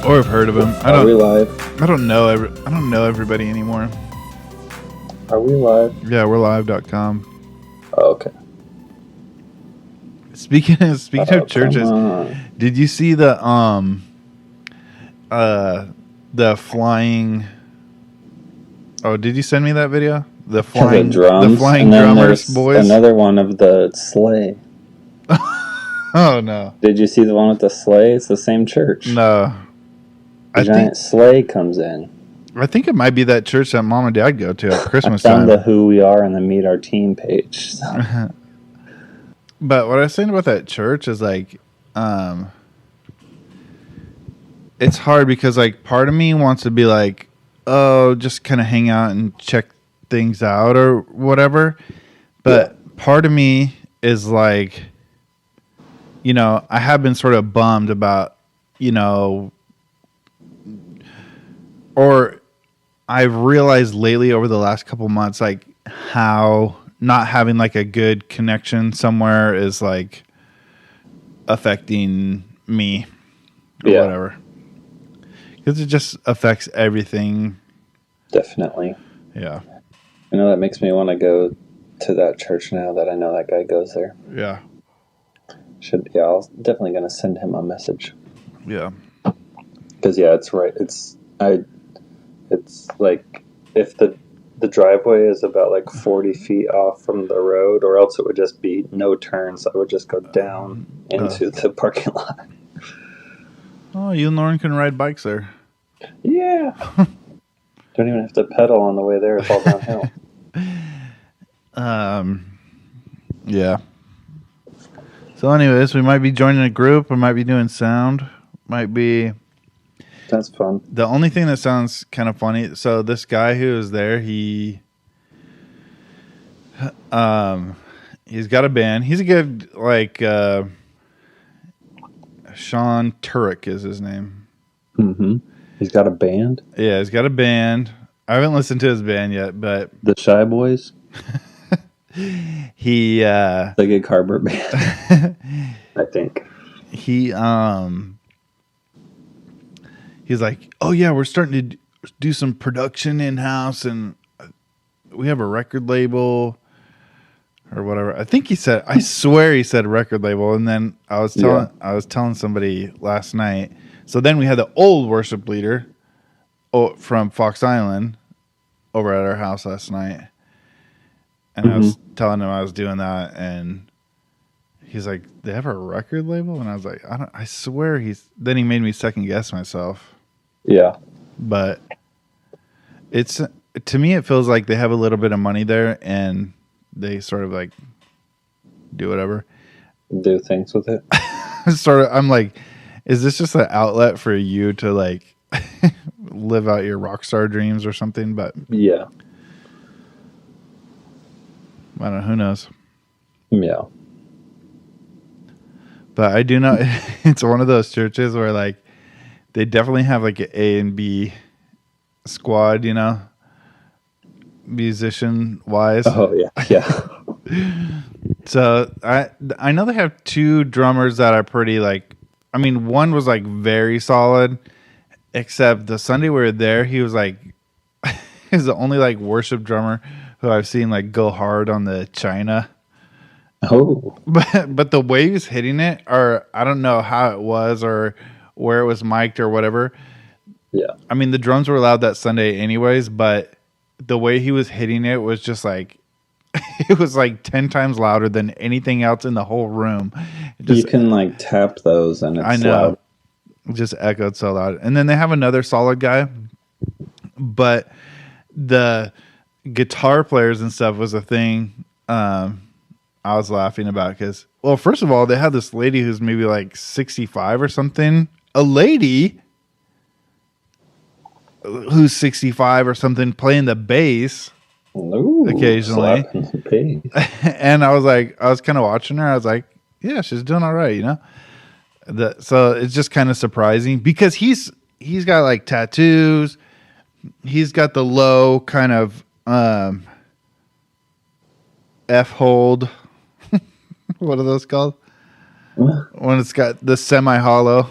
or have heard of him. Are we live? I don't know everybody anymore. Are we live? Yeah, we're live.com. Oh, okay. Speaking of churches, did you see the flying? Oh, did you send me that video? The flying drummers, boys. Another one of the sleigh. Oh no! Did you see the one with the sleigh? It's the same church. No. A giant sleigh comes in. I think it might be that church that Mom and Dad go to at Christmas time. I found time. the Who We Are and the Meet Our Team page. So. But what I was saying about that church is like, it's hard because like part of me wants to be like, oh, just kind of hang out and check things out or whatever. But part of me is like, you know, I have been sort of bummed about, you know, or I've realized lately over the last couple months, like how not having like a good connection somewhere is like affecting me or whatever. Because it just affects everything. Definitely. Yeah. I know that makes me want to go to that church now that I know that guy goes there. Yeah. I was definitely going to send him a message. Yeah. Because, it's right. It's like if the driveway is about like 40 feet off from the road, or else it would just be no turns. I would just go down into the parking lot. Oh, you and Lauren can ride bikes there. Yeah. Don't even have to pedal on the way there. It's all downhill. Yeah. So anyways, we might be joining a group. We might be doing sound. Might be... That's fun. The only thing that sounds kind of funny, so this guy who is there, he's got a band. He's a good, like, Sean Turek is his name. Mm-hmm. He's got a band? Yeah, he's got a band. I haven't listened to his band yet, but... The Shy Boys? He, the Gig Harbor band. I think. He's like, oh yeah, we're starting to do some production in-house and we have a record label or whatever. I think I swear he said record label. And then I was telling somebody last night. So then we had the old worship leader from Fox Island over at our house last night. And I was telling him I was doing that, and he's like, they have a record label? And I was like, I swear then he made me second guess myself. Yeah. But to me, it feels like they have a little bit of money there and they sort of like do whatever. Do things with it. I'm like, is this just an outlet for you to like live out your rock star dreams or something? But yeah. I don't know. Who knows? Yeah. But I do know it's one of those churches where like they definitely have like an A and B squad, you know, musician wise. Oh yeah, yeah. So I know they have two drummers that are pretty like. I mean, one was like very solid, except the Sunday we were there, he was like, he's the only like worship drummer who I've seen like go hard on the China. Oh, but the way he was hitting it, or I don't know how it was, or where it was mic'd or whatever. Yeah. I mean, the drums were loud that Sunday anyways, but the way he was hitting it was just like, it was like 10 times louder than anything else in the whole room. You can like tap those and it's loud. It just echoed so loud. And then they have another solid guy, but the guitar players and stuff was a thing I was laughing about because, well, first of all, they had this lady who's maybe like 65 or something. A lady who's 65 or something playing the bass. Ooh, occasionally. And I was kind of watching her. I was like, yeah, she's doing all right, you know? So it's just kind of surprising because he's got like tattoos. He's got the low kind of F hold. What are those called? When it's got the semi hollow.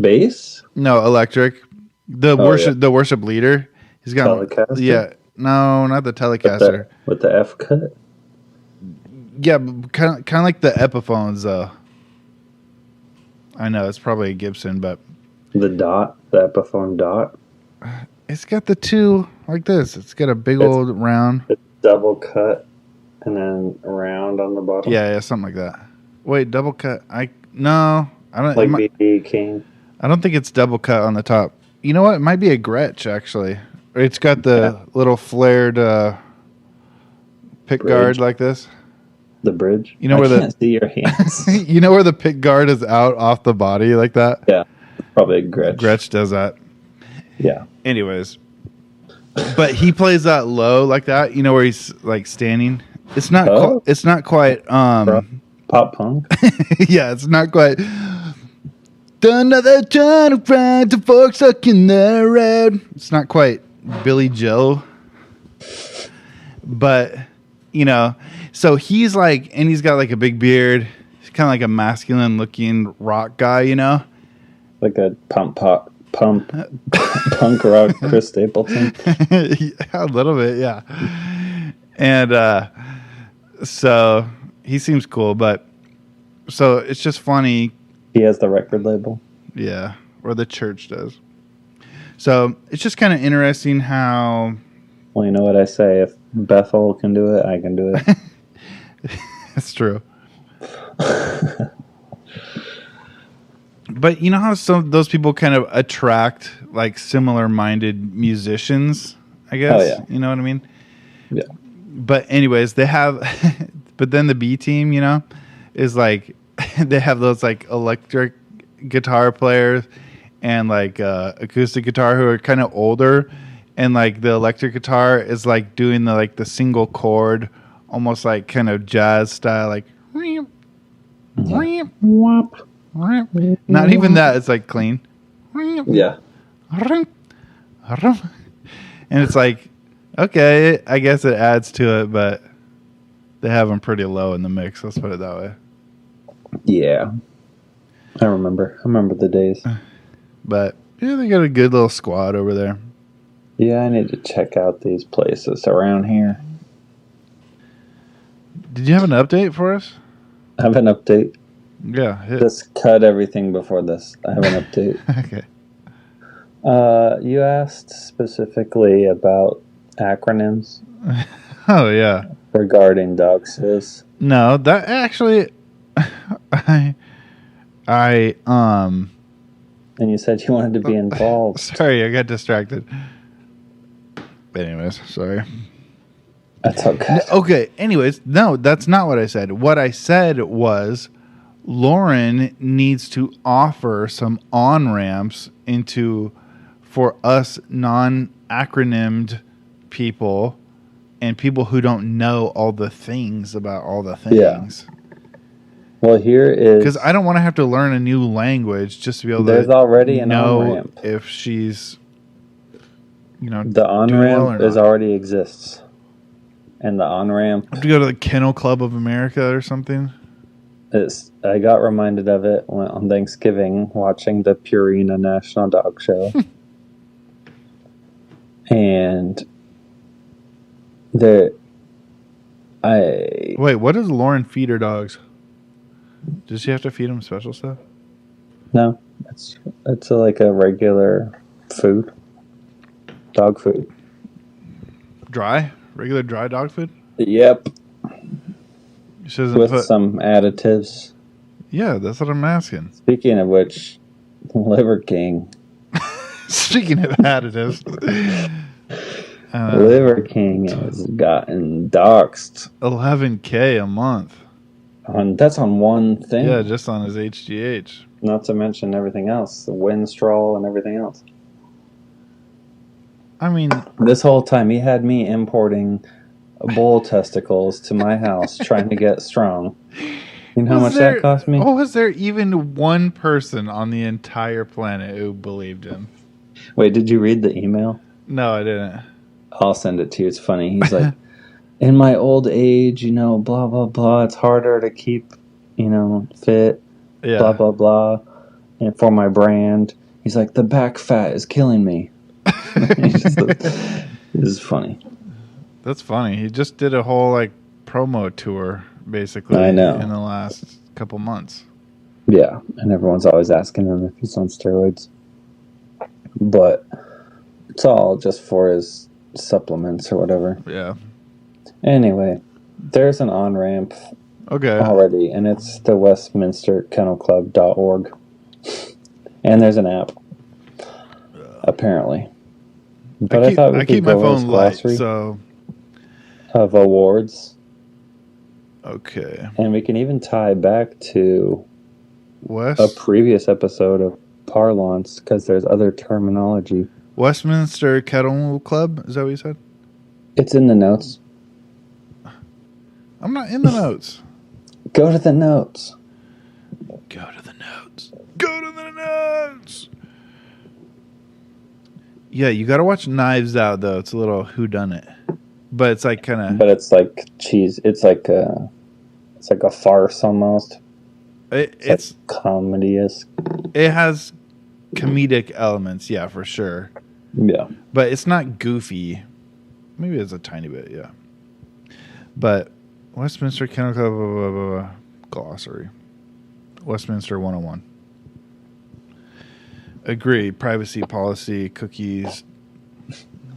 Bass? No, electric. The worship leader. He's got Telecaster? Yeah, no, not the Telecaster. With the F cut? Yeah, kind of like the Epiphones though. I know it's probably a Gibson, but The Epiphone Dot. it's got the two like this. It's got a big old round. It's double cut and then round on the bottom. Yeah, something like that. Wait, double cut? I don't. Like BB King. I don't think it's double cut on the top. You know what? It might be a Gretsch actually. It's got the little flared pick guard like this. The bridge. You know where I can't see your hands. You know where the pick guard is out off the body like that? Yeah, probably a Gretsch. Gretsch does that. Yeah. Anyways, but he plays that low like that. You know where he's like standing. It's not. It's not quite. Pop punk. Yeah, it's not quite. Another turn around to fork stuck in the road. It's not quite Billy Joe, but you know. So he's like, and he's got like a big beard. He's kind of like a masculine looking rock guy, you know, like a punk rock Chris Stapleton. A little bit, yeah. And so he seems cool, but so it's just funny. He has the record label. Yeah, or the church does. So it's just kind of interesting how. Well, you know what I say: if Bethel can do it, I can do it. That's true. But you know how those people kind of attract like similar-minded musicians, I guess. Oh, yeah. You know what I mean? Yeah. But anyways, they have. But then the B team, you know, is like they have those like electric guitar players and like acoustic guitar who are kind of older, and like the electric guitar is like doing the single chord, almost like kind of jazz style, like. Not even that. It's like clean. Yeah. And it's like, okay, I guess it adds to it, but they have them pretty low in the mix. Let's put it that way. Yeah. I remember the days. But yeah, they got a good little squad over there. Yeah, I need to check out these places around here. Did you have an update for us? I have an update. Yeah. Just cut everything before this. I have an update. Okay. You asked specifically about acronyms. Oh, yeah. Regarding DOCSIS. No, that actually, And you said you wanted to be involved. Sorry, I got distracted. Anyways, sorry. That's okay. Okay, anyways, no, that's not what I said. What I said was Lauren needs to offer some on-ramps for us non-acronymed people and people who don't know all the things about all the things. Yeah. Well, here is... Because I don't want to have to learn a new language just to be able There's already an know on-ramp. if she's, the on-ramp already exists. And the on-ramp... Have to go to the Kennel Club of America or something? I got reminded of it on Thanksgiving watching the Purina National Dog Show. And Wait, what does Lauren feed her dogs? Does she have to feed them special stuff? No, it's like a regular food, dog food. Dry, regular dry dog food. Yep. She with some additives. Yeah, that's what I'm asking. Speaking of which, Liver King. Speaking of additives, Liver King has gotten doxxed. $11,000 a month. That's on one thing. Yeah, just on his HGH. Not to mention everything else, the Winstrol and everything else. I mean, this whole time he had me importing bull testicles to my house, trying to get strong. You know how much that cost me? Oh, was there even one person on the entire planet who believed him? Wait, did you read the email? No, I didn't. I'll send it to you. It's funny. He's like, in my old age, blah, blah, blah. It's harder to keep, fit. Yeah. Blah, blah, blah. And for my brand, he's like, the back fat is killing me. This is funny. That's funny. He just did a whole like promo tour basically I know. in the last couple months. Yeah, and everyone's always asking him if he's on steroids. But it's all just for his supplements or whatever. Yeah. Anyway, there's an on-ramp Okay. already, and it's the westminsterkennelclub.org. And there's an app, apparently. But I thought we could keep my go phone as light, glossary so of awards, okay. and we can even tie back to West a previous episode of Parlance, because there's other terminology. Westminster Kettle Club, is that what you said? It's in the notes. I'm not in the notes. Go to the notes. Go to the notes. Go to the notes. Yeah, you got to watch Knives Out though. It's a little whodunit, but it's like kind of. But it's like cheese. It's like a farce almost. It's like comedy-esque. It has comedic elements, yeah, for sure. Yeah, but it's not goofy. Maybe it's a tiny bit, yeah. But Westminster Kennel Club blah, blah, blah, blah, glossary. Westminster 101. Agree. Privacy policy, cookies.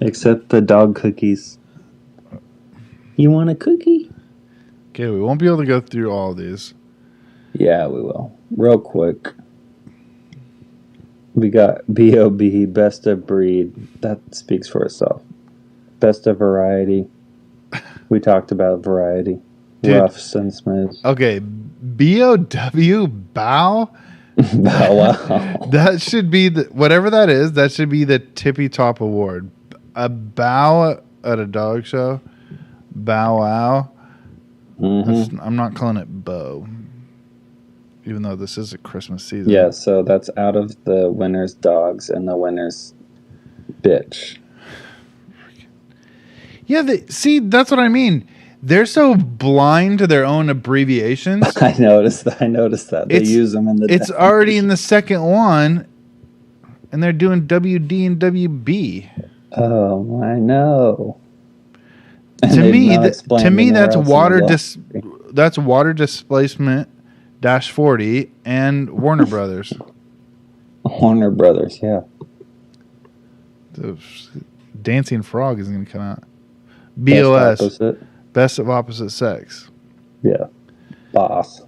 except the dog cookies. You want a cookie? Okay, we won't be able to go through all of these. Yeah, we will. Real quick. We got B.O.B. Best of Breed. That speaks for itself. Best of Variety. We talked about Variety. Dude. Roughs and Smiths. Okay, B.O.W. Bow? Oh, wow. That should be, whatever that is, that should be the tippy top award. A bow at a dog show? Bow wow? Mm-hmm. I'm not calling it Bo. Even though this is a Christmas season. Yeah, so that's out of the winner's dogs and the winner's bitch. Yeah, see, that's what I mean. They're so blind to their own abbreviations. I noticed that. They use them in the... It's already in the second one, and they're doing WD and WB. Oh, I know. To me, that's water displacement -40 and Warner Brothers. Warner Brothers, yeah. The Dancing Frog is going to come out. BOS, Best of Opposite Sex. Yeah. Boss.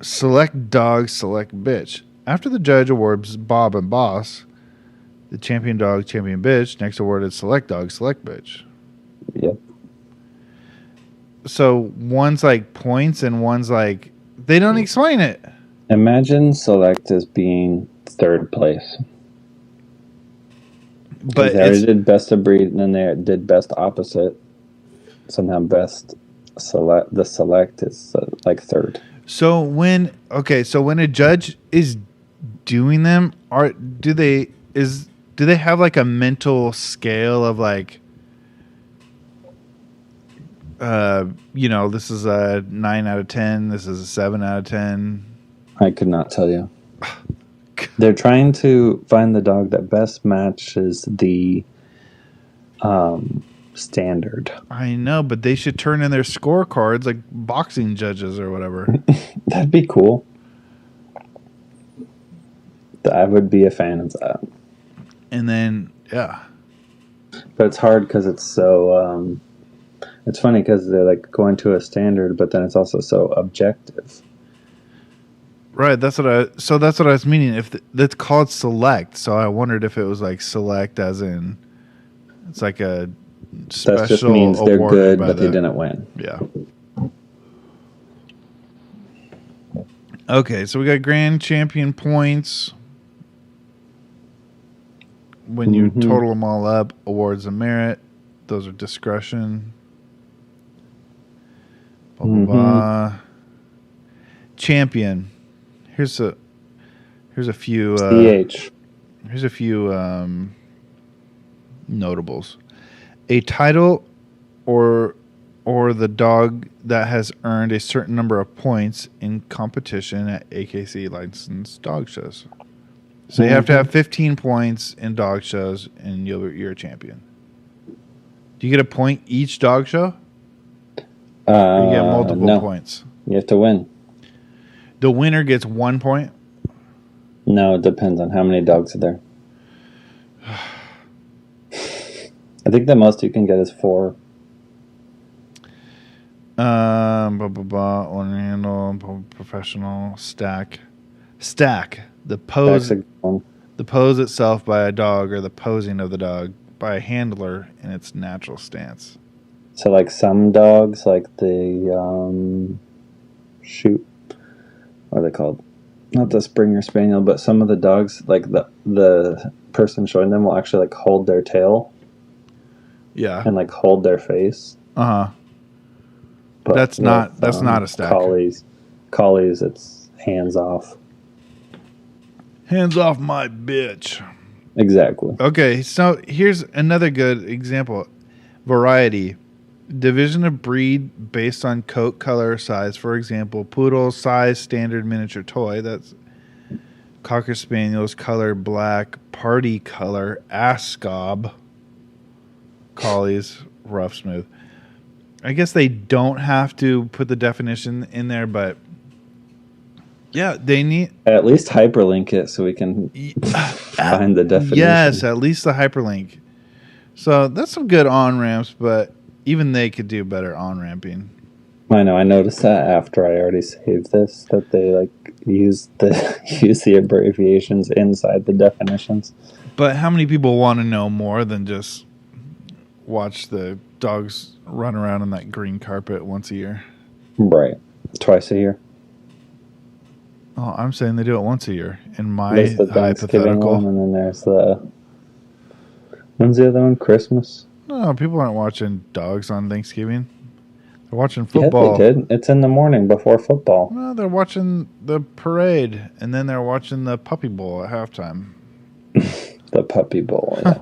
Select Dog, Select Bitch. After the judge awards Bob and Boss, the champion dog, champion bitch, next awarded Select Dog, Select Bitch. Yep. So one's like points and one's like, they don't explain it. Imagine Select as being third place. But they already did Best of Breed, and then they did Best Opposite. Somehow Best Select, the Select is like third. So when a judge is doing them, do they have like a mental scale of like, this is a 9 out of 10, this is a 7 out of 10? I could not tell you. They're trying to find the dog that best matches the standard. I know, but they should turn in their scorecards like boxing judges or whatever. That'd be cool. I would be a fan of that. And then, yeah. But it's hard because it's so... it's funny because they're like going to a standard, but then it's also so objective. Right, that's what I was meaning. If that's called Select, so I wondered if it was like Select as in it's like a special that just means they're good, but they didn't win. Yeah. Okay, so we got grand champion points. When you total them all up, awards of merit. Those are discretion. Blah, blah, blah. Champion. Here's a few. CH. Here's a few notables. A title or or the dog that has earned a certain number of points in competition at AKC licensed dog shows. So you have to have 15 points in dog shows, and you're a champion. Do you get a point each dog show? Or you get multiple points? You have to win. The winner gets 1 point? No, it depends on how many dogs are there. I think the most you can get is 4. On handle, professional, stack. The pose. The pose itself by a dog, or the posing of the dog by a handler in its natural stance. So, like some dogs, like the what are they called? Not the Springer Spaniel, but some of the dogs, like the person showing them will actually like hold their tail. Yeah. And like hold their face. But that's not a stack. Collies, it's hands off. Hands off my bitch. Exactly. Okay, so here's another good example. Variety. Division of breed based on coat color size. For example, poodle size standard miniature toy. That's Cocker Spaniels color black, party color, Ascot. Collies rough smooth. I guess they don't have to put the definition in there, but yeah, they need at least hyperlink it so we can find the definition. Yes, at least the hyperlink. So that's some good on ramps, but even they could do better on ramping. I know. I noticed that after I already saved this, that they like use the abbreviations inside the definitions. But how many people want to know more than just watch the dogs run around on that green carpet once a year? Right. Twice a year. Oh, I'm saying they do it once a year. In my there's the Thanksgiving one, and then there's when's the other one? Christmas? No, people aren't watching dogs on Thanksgiving. They're watching football. Yeah, they did. It's in the morning before football. No, they're watching the parade, and then they're watching the Puppy Bowl at halftime. The Puppy Bowl, yeah.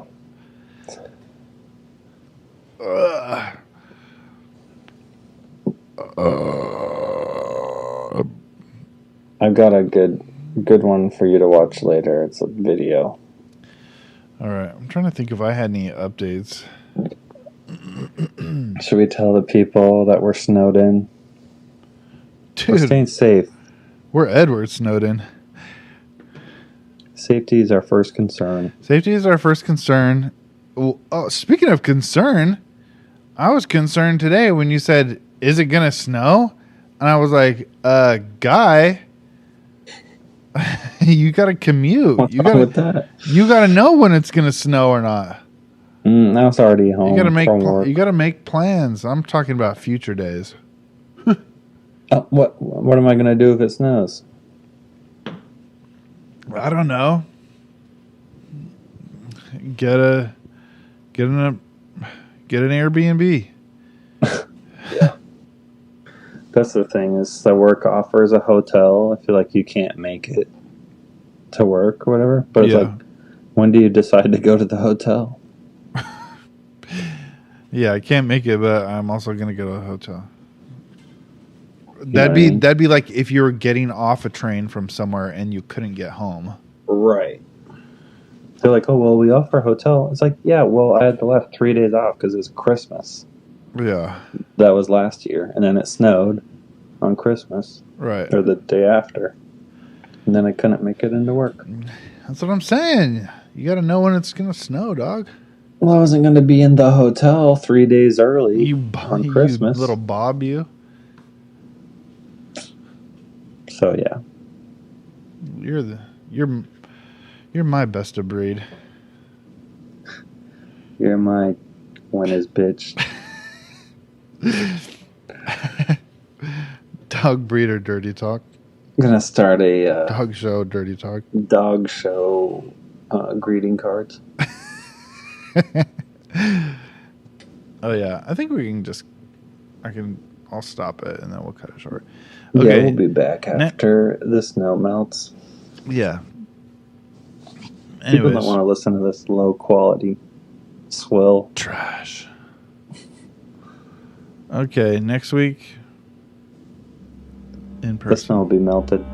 I've got a good one for you to watch later. It's a video. All right. I'm trying to think if I had any updates. Should we tell the people that we're snowed in? Dude, we're staying safe. We're Edward Snowden. Safety is our first concern. Safety is our first concern. Well, speaking of concern, I was concerned today when you said, "Is it gonna snow?" And I was like, "Guy, you gotta commute. What's wrong with that? You gotta know when it's gonna snow or not. I was already home. You gotta make plans. I'm talking about future days. What am I gonna do if it snows? I don't know. Get an Airbnb. Yeah. That's the thing, is the work offers a hotel. I feel like you can't make it to work or whatever. But it's like, when do you decide to go to the hotel? Yeah, I can't make it, but I'm also gonna go to a hotel. That'd be like if you were getting off a train from somewhere and you couldn't get home. Right. They're like, oh, well, we offer a hotel. It's like, yeah, well, I had the last 3 days off because it's Christmas. Yeah. That was last year. And then it snowed on Christmas. Right. Or the day after. And then I couldn't make it into work. That's what I'm saying. You got to know when it's going to snow, dog. Well, I wasn't going to be in the hotel 3 days early on Christmas. You little Bob, you. So, yeah. You're my best of breed. You're my when is bitch. Dog breeder dirty talk. I'm gonna start a dog show dirty talk. Dog show greeting cards. Oh yeah, I think we can just. I'll stop it and then we'll cut it short. Okay. Yeah, we'll be back after the snow melts. Yeah. Anyways. People don't want to listen to this low quality swill trash. Okay, next week in The snow person. will be melted.